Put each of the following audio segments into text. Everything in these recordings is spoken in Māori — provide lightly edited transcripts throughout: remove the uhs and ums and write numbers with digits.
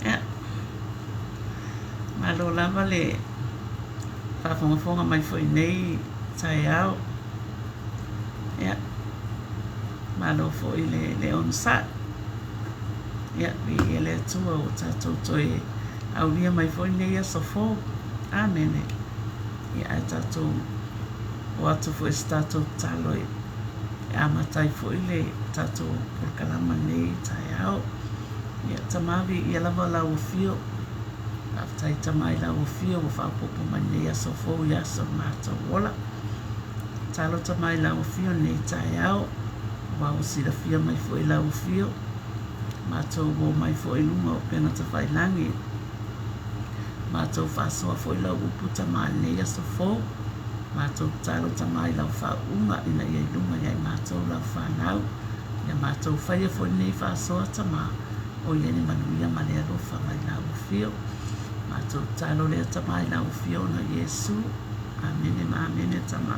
Ya, malo lava le whaafongafonga mai fo i nei tai au. Ya, malo fo i le on sa. Ya, vi ele tua o tatou toi au lia mai fo i nei aso fo. Amene. Ya, ai tatou o atu fo i statou taloi. Ya, matai fo i le tatou por kalama nei tai au. Ya, tamavi i lava la ufio. After tamai la ufio o whapopo mai nei aso fo i aso mata wola. Talo tamai la ufio nei tai au. Wau sila fia mai fo i la ufio. Mātou wō mai fo i lunga o pena ta whailangi. Mātou whasoa fo i lau uputa mai nei aso fo. Mātou talo tamai lau whaunga ina i lunga iai mātou lau whanau. Ia mātou whaia fo i nei whasoa tamā. O iene manuia malea rofa mai lau ufio. Mātou talo lea tamai lau ufio na Yesu. Amene ma amene tamā.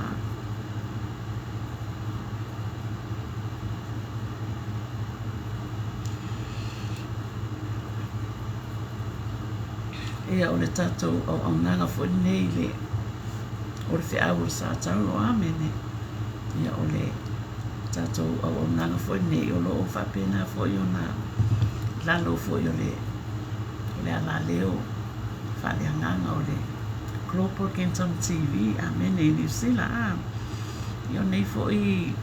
Ia o le tatou au nanga fo nei le o le whiau o Satauro, amene. Ia o le tatou au nanga fo nei o loo whapena fo i o na lalo fo i o le ala leo whale anganga o le Global Kenton TV, amene i New Zealand. Ia o nei fo i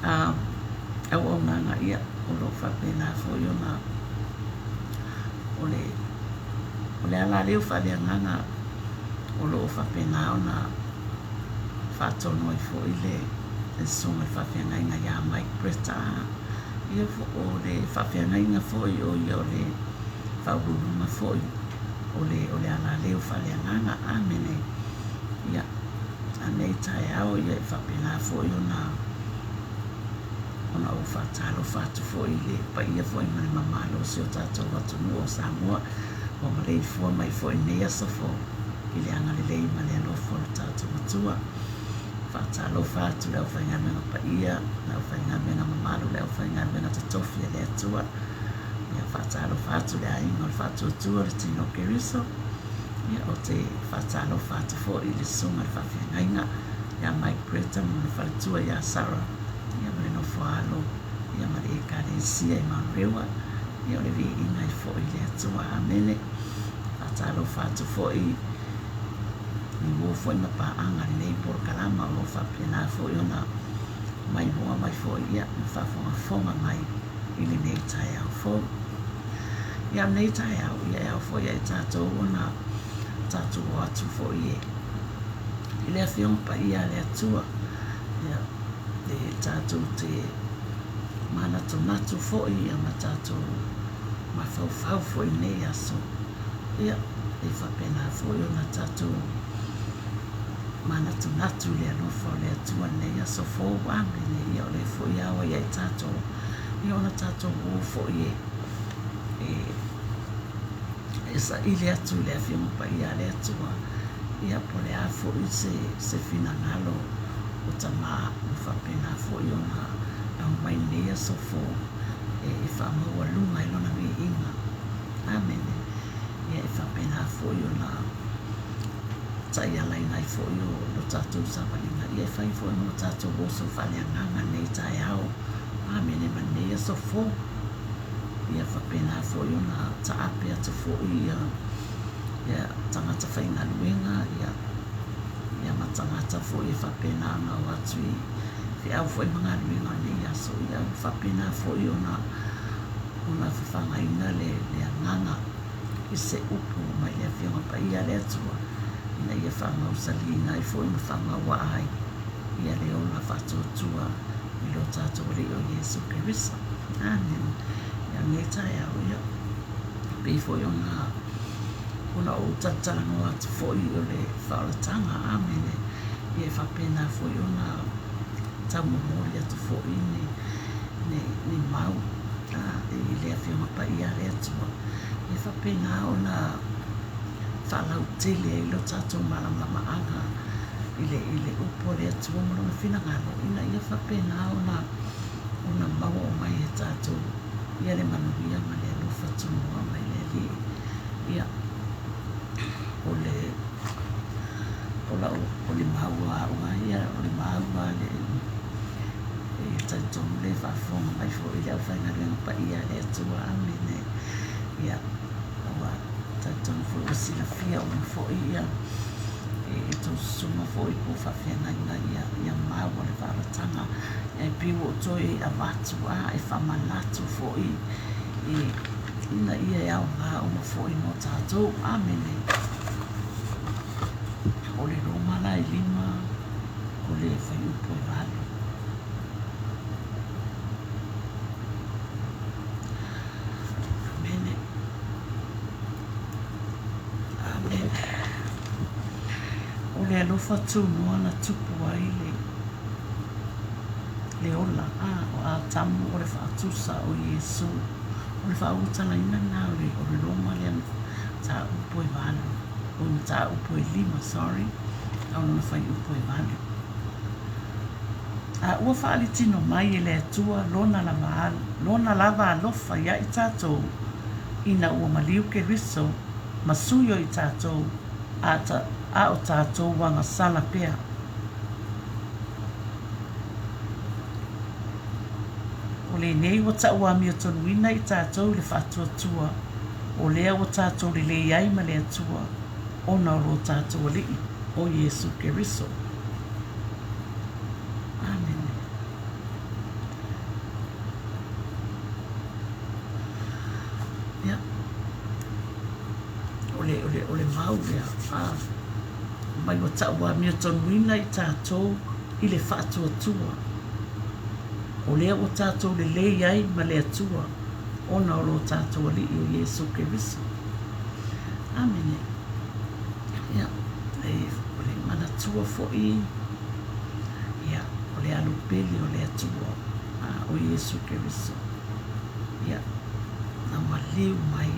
au nanga ia o loo whapena fo i o na o le ala leo whale anganga o loo whapena o na whatono i fo i le sunga whawhiangainga ia Mike Bretta. Ia fo o le whawhiangainga fo i o ia o le whaururuma fo i o le ala leo whaleanganga. Amene. Ia anei tai au ia i whapena fo i ona o whatalo whatu fo i le pa ia fo i mani mamalo si o tatou watunu o Samoa. O marei fua mai fo i nei aso fo i le anga le lei mani alofo o tatou matua. Whatalo whatu leo whaingamenga pa ia, leo whaingamenga mamalo, leo whaingamenga tatofi e le atua. Ia whatalo whatu le ainga o whatu atua le tino keriso. Ia o te whatalo whatu fo i le sunga le whawhiangainga. Ia Mike Bretta mo le whalitua ia Sarah. Ia mare no whaalo, ia mare e karesia i marewa. Ia o le vi inga i fo i le atua. Amene. Whatalo whatu fo i ni wo foi na pa anga nei por kalama o whapena fo i ona mai hoa mai fo ia na whafonga fonga mai i le nei tai au fo. Ia nei tai au ia au fo ia i tātou ona tātou o atu fo i e. I le awhiong pa ia le atua. Ia le tātou te mana tonatu fo i ia ma tātou ma whau fo i nei aso. Ia le whapena fo i ona tātou mana tunatu le anofo le atua nei aso fo amene ia o le fo i awa ia i tātou. Ia ona tātou o fo i e sa i le atu le awhiong pa ia le atua. Ia po le a fo i se fina ngalo o tama o whapena fo i ona au mai nei aso fo e whamau alunga i lona mi inga. Amene. Ia e whapena fo i ona tai alai nai fo i o lo tātou sawalinga. Ia e whai fo i no tātou oso whaleanganga nei tai au. Amene man nei aso fo. Ia whapena fo i ona ta ape atu fo i ia tangata whainga luenga. Ia ma tangata fo i whapena anga o atu i fi au fo i mga luenga nei aso. Ia whapena fo i ona whawhangaina le anganga i se upu mai le whionga pa ia le atua. Ina ia whangau salina i fo i ma whangau wa ai. Ia le ona whatotua i lo tātou le o Yesu Kirisa. Amen. Ia nei tai au ia. Pei fo i ona o tatano atu fo i o le whaolatanga. Amen. Ia whapena fo i ona taumomori atu fo i ni mau. I le whionga pa ia le atua. Ia whapena ona whalau tele i lo tātou malama anga i le upo le atua marama whina ngalo. Ina ia whapena ona maua o mai e tātou ia le manuia ma le alofa tunua mai le li ia o le maua aʻuga ia o le maua le taitonu le faafofoga mai foʻi le ʻaufaigaluega paia le atua amene ia aua taitonu foʻi ua silafia ona foʻi ia e tosusuma foʻi po faafeagaiga ia maua le faalataga e piu o toe avatu a e faamalatu foʻi ina ia e aoga uma foʻi mo tatou amene o le lomala e lima o le faiupu e valu amene amene o le alofa tunua na tupu ai le ola o a tamu o le faatusa o Iesu o le faautalaina na o le loma le taupu e valu o na taupu e lima sorry au na faiupu e valu ua faalitino mai e le atua lona lava alofa ia i tatou ina ua maliu keriso ma suio i tatou a o tatou wagasala pea o lenei ua taʻuami o tonuina i tatou i le faatuatua o lea ua tatou lelei ai ma le atua ona o lo tatou alii o Iesu Keriso. Amen. Ia. O le mau lea. Mai wa taʻuami o tonuina i tatou i le faatuatua o lea ua tatou lelei ai ma le atua ona o lo tatou alii o Iesu Keriso. Amen. Ia. O le manatua foʻi ia o le alupeli o le atua o Iesu Keriso ia na maliu mai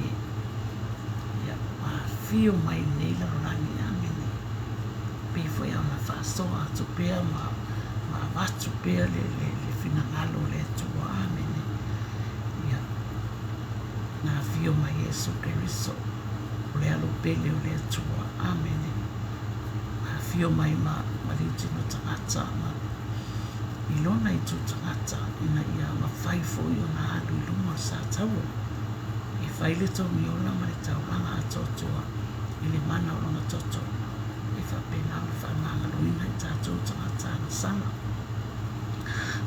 ia mafio mai nei lalolagi amene pei foi ona faasoa atu pea ma vatu pea le finagalo o le atua amene ia na afio mai Iesu Keriso o le alupeli o le atua amene fio mai ma liuti no tagata ma ilona i tu tagata ina ia ma fai foi ona alu i luma o Satauro e fai le tomi ola ma le tauranga atotoa i le mana o lona toto e whapena o le whamangaloina i tatou tagata na sana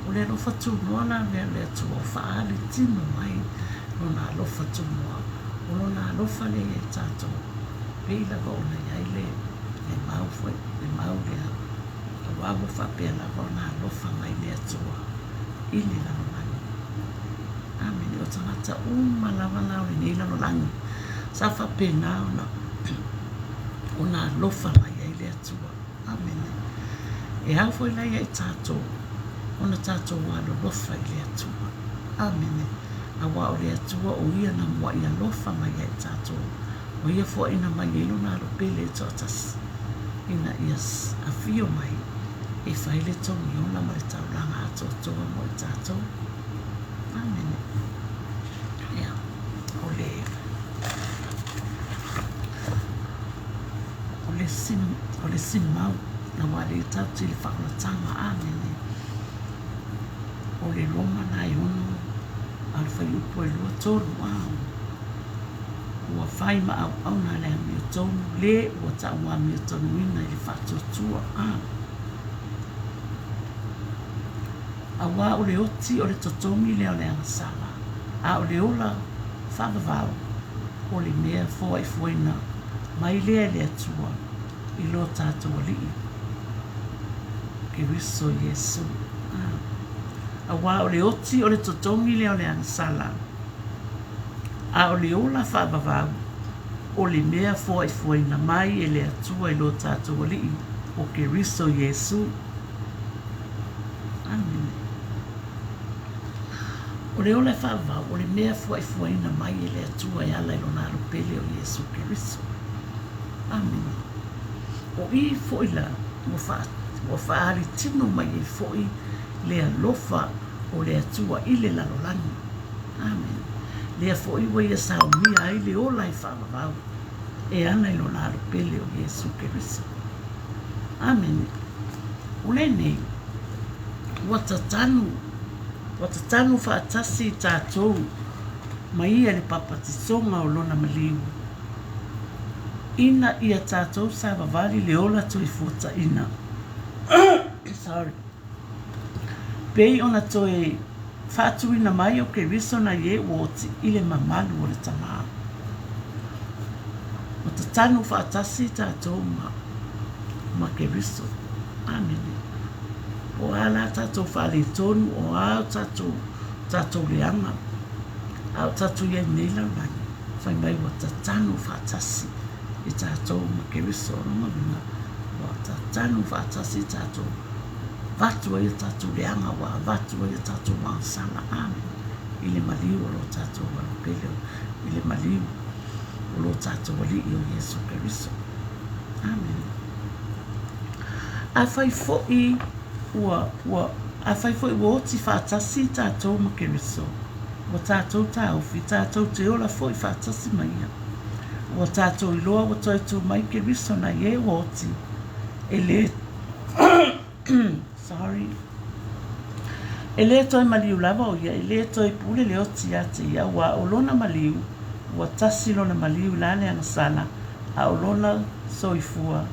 o le alofa tunoana le atua o whaali tino mai lona alofa tunoa o lona alofa le e tatou peila va ona iai le mau foi le mau lea ka wawa whapea lava o nā lofa mai le atua i le lalolagi amene o tagata uma lava la o lenei lalolagi sa whapena o nā lofa mai ai le atua amene e au foi lai ai tatou ona tatou alolofa i le atua amene aua o le atua o ia na mua ia lofa mai ai tatou o ia foʻi na mai ai lona alopele e toʻatasi ina ia afio mai e fai le togi ona ma le taulaga atoatoa mo i tatou amene ia o le sinimau na ua le tauti i le faaolataga amene o le loma na e ono a le faiupu e lua tolu ua fai ma au na le ami o tonu le ua taʻuami o tonuina i le faatuatua auā o le oti o le totomi lea o le agasala a o le ola faavavao o le mea foaifoaina mai lea le atua i lo tatou alii Keriso Iesu auā o le oti o le totomi lea o le agasala a o le ola faavavau o le mea foaifoaina mai e le atua i lo tatou alii o Keriso Iesu amene o le ola faavavau o le mea foaifoaina mai e le atua e ala i lona alopele o Iesu Keriso amene o i foʻi la ua faaalitino mai e foʻi le alofa o le atua i le lalolagi Amen. Lea fo iwa ia saumia ai le ola i whaavavau. E ana ilo naro pele o Yesu Keriso. Amen. Ule nei, watatanu whaatasi tātou, ma ia le papatisonga o lona maliu. Ina ia tātou sa vavali le ola toi fuata ina. Sorry. Pei ona toi whaatuina mai o Keriso na ye woti ile mamalu o le tamaa. Watatanu whaatasi tātou ma Keriso. Amen. O ala tātou whale tonu o au tātou leanga. Au tātou ia neila rani. Whai mai watatanu whaatasi i tātou ma Keriso ronga minga. Watatanu whaatasi tātou. Vatua i tātou leanga wa vatua i tātou maasanga. Amen. Ile maliu o lo tātou walupele. Ile maliu o lo tātou wali i o Yesu Keriso. Amen. A whai fo'i a whai fo'i oti whaatasi tātou ma Keriso. Wa tātou tāuwhi, tātou te ola fo'i whaatasi mai ia. Wa tātou iloa wa tātou mai Keriso na ye oti. Ele sorry. Ele toi maliu lava o ia, ele toi pule le oti ate ia, wa olona maliu, wa tasi lona maliu lale anasala, a olona soifua,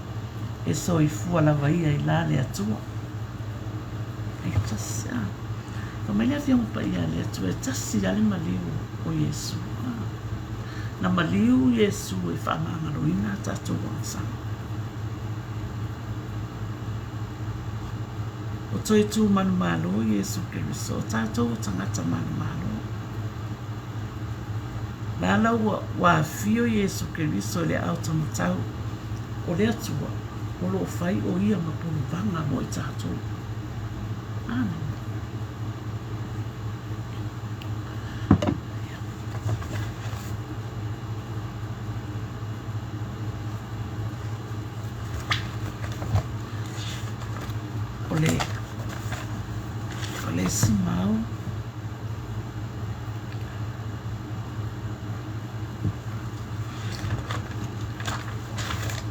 e soifua lava ia i lale atua. E tasi, ka mai lea fiamu pa ia le atua, e tasi lale maliu o Yesu. Na maliu Yesu e whaangangaroina tātou wansanga. O toi tu manu malo Yesu Keriso, tātou tangata manu malo. Lala wa fio Yesu Keriso le au tamatau, o le atua, o lo fai o ia mapulu vanga mo i tātou. Amen. Ole simau.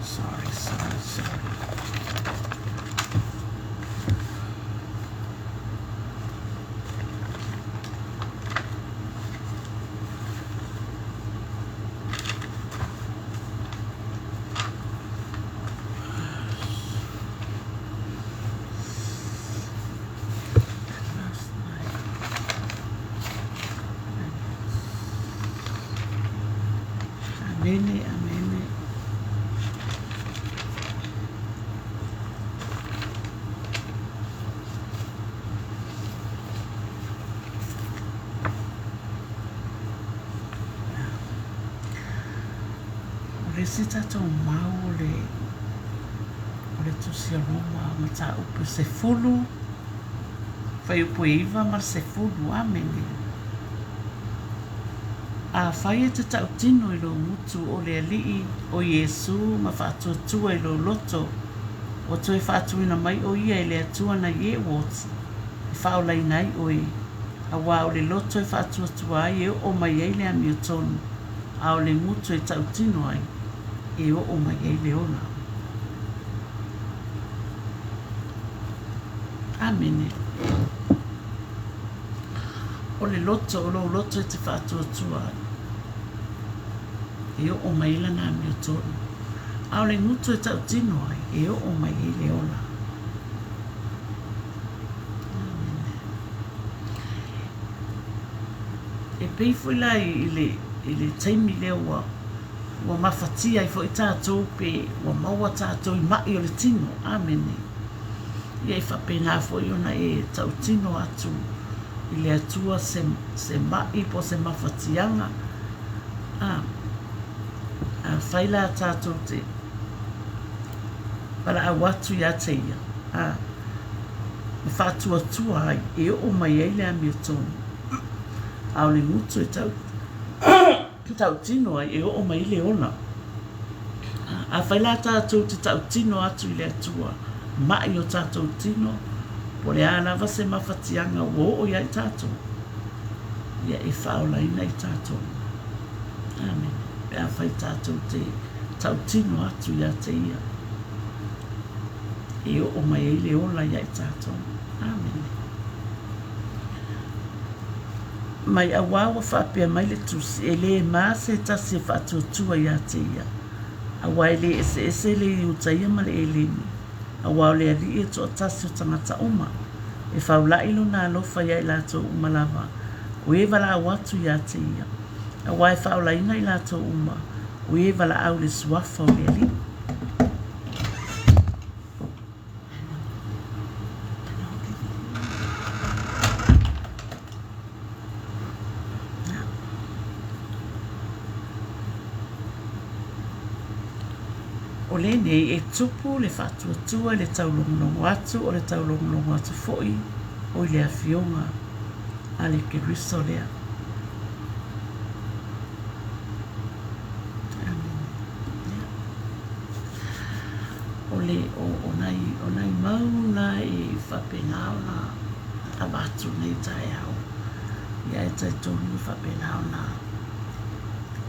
Sorry. Amene. Resi tātou mau o le tusi aroma ma tā upu se fulu, whai upu iwa ma se fulu, amene. A whai e te tau tino i lo mutu o le alii o Yesu ma whaatuatua i lo loto o toi whaatuina mai o ia i le atua na ye woti i whaolai nai o e a wā o le loto i whaatuatua ai e o mai ei le ami o tonu a o le mutu i tau tino ai e o mai ei le ona. Amene. O le loto o lo loto i te whaatuatua ai e o mai la na mi o tonu. A o le mutu e tau tino ai e o mai ei le ona. E pei foi la i le taimi leo wa mawhatia i fo i tātou pe wa maua tātou i mai o le tino. Amene. Ia i whapena fo i ona e tau tino atu i le atua se mai po se mawhatianga. Whaila tātou te para a watu i ate ia. Whātua tua ai e o mai ei le ami o tonu. A o le mutu e tau tino ai e o mai le ona. A whaila tātou te tau tino atu i le atua mai o tātou tino po le alawa se mawhatianga o iai tātou. ia e whaolaina I tātou. Amen. Pea whai tātou te tautino atu ia te ia. E o mai e le ola ia I tātou. Amen. Mai a wawa whapea mai le tusi e le maa se tasi e whatuatua ia te ia. A wai le ese le I utaia ma le eleni. A wau le ari e to tasi o tangata oma. E whaula ilo na alofa ia I lato umalava. O e wala watu ia te ia. A wai whaula ina I lato uma. O e wala au le suafa o le ali. O le nei e tupu le whatuatua le taulongonongo atu o le taulongonongo atu foi o le awhionga a le keriso lea. O le o nai mauna e whapenao na abatu nei tae au. Ia e tai tonu whapenao na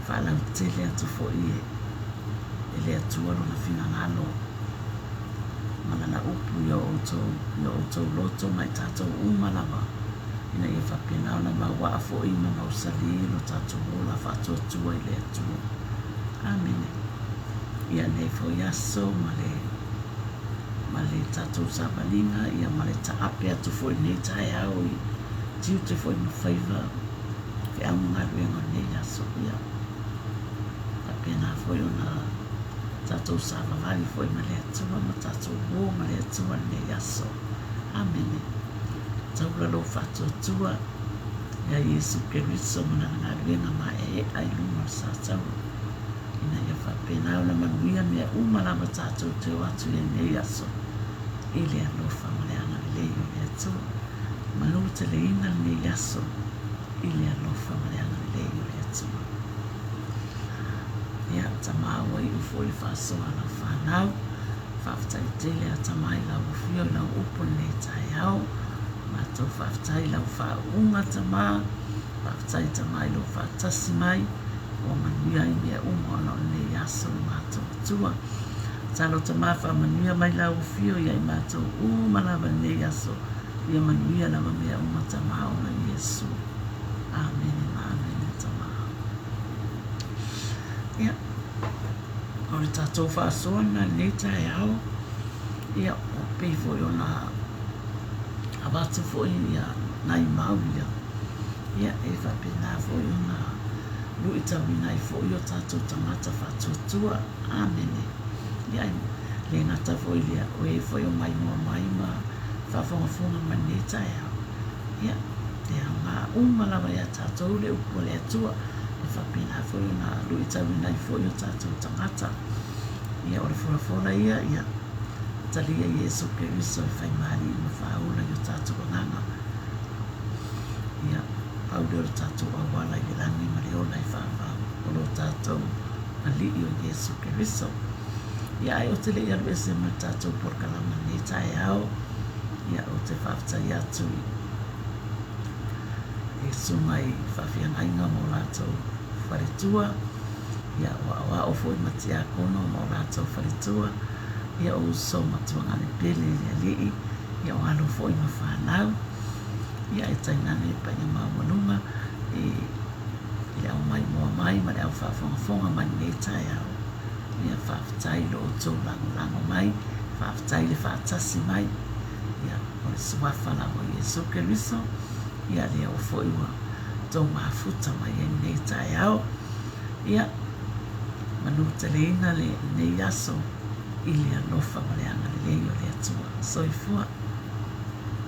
whalau tele atu foi e. Ele atua na fina nalo mana na upu yo auto loto mai tato umalawa ina ia whapena na mawa afo I mana usali lo tato la fato tua ile atua. Amen. Ia ne fo yaso male tato sabalinga ia male taape atu fo nei tae au I tiute fo in favor ke amunga ruenga nei yaso ia whapena fo na tatou savavali foi ma le atua ma tatou ua ma le atua nei aso. Amene. Taula lo whatuatua ia Iesu Keriso mana ngāruenga ma e ai luma Satauro. Ina ia whapena o na manuia mea umalawa tatou te watu e nei aso. Ile alofa ma le ana leo le atua. Manu te le ina nei aso. Ile alofa ma le ana leo le atua. Ia tamaua I ufo I whasoa la whanau. Whaftai tele a tamai la ufio la upo nei tai au. Mato whaftai la whaunga tama. Whaftai tamai lo whatasi mai. O manuia I mea umono nei aso mato tua. Talo tama whamanuia mai la ufio ia I mato umalawa nei aso. Ia manuia la mea umatama o na Yesu. Amen. Ia, o le tātou whaasoa na nei tae au, ia o pei fo I ona awatu fo ia nai mau ia e whapena fo I ona luitawi nai fo I o tātou tangata whatuatua, amene. Ia le ngata fo I lea o e fo I o mai mua mai ma whawhongafonga ma nei tae au. Ia, te ngā umalawa ia tātou le upo le atua, whapena fo I na luitawi nai fo I o tātou tangata. Ia o le whorafora ia talia Iesu Keriso I whai mari I mawhaula I o tātou nganga. Ia paude o tātou awala I langi ma le ola I whawau o lo tātou ali I o Iesu Keriso. Ia ai o te le iaru ese ma tātou porkalama nei tae au. Ia o te whaftai atu e sungai whawhiangainga mo lātou wharetua. Ia o ofo I matia kono mo lātou wharetua. Ia o so matuangane pele ia lii. Ia o alo fo I mawhanau. Ia e tainane e paia maumanunga. Ia o mai mua mai ma le au whawhongafonga mai nei tae au. Ia whaftai lo o tō lango mai. Whaftai le whaatasi mai. Ia o le suafa la o Iesu Keriso. Ia lea o fo iwa tō mafuta mai e nei tae au. Ia manu te leina le nei aso I le alofa ma le anga le leo le atua. Soifua.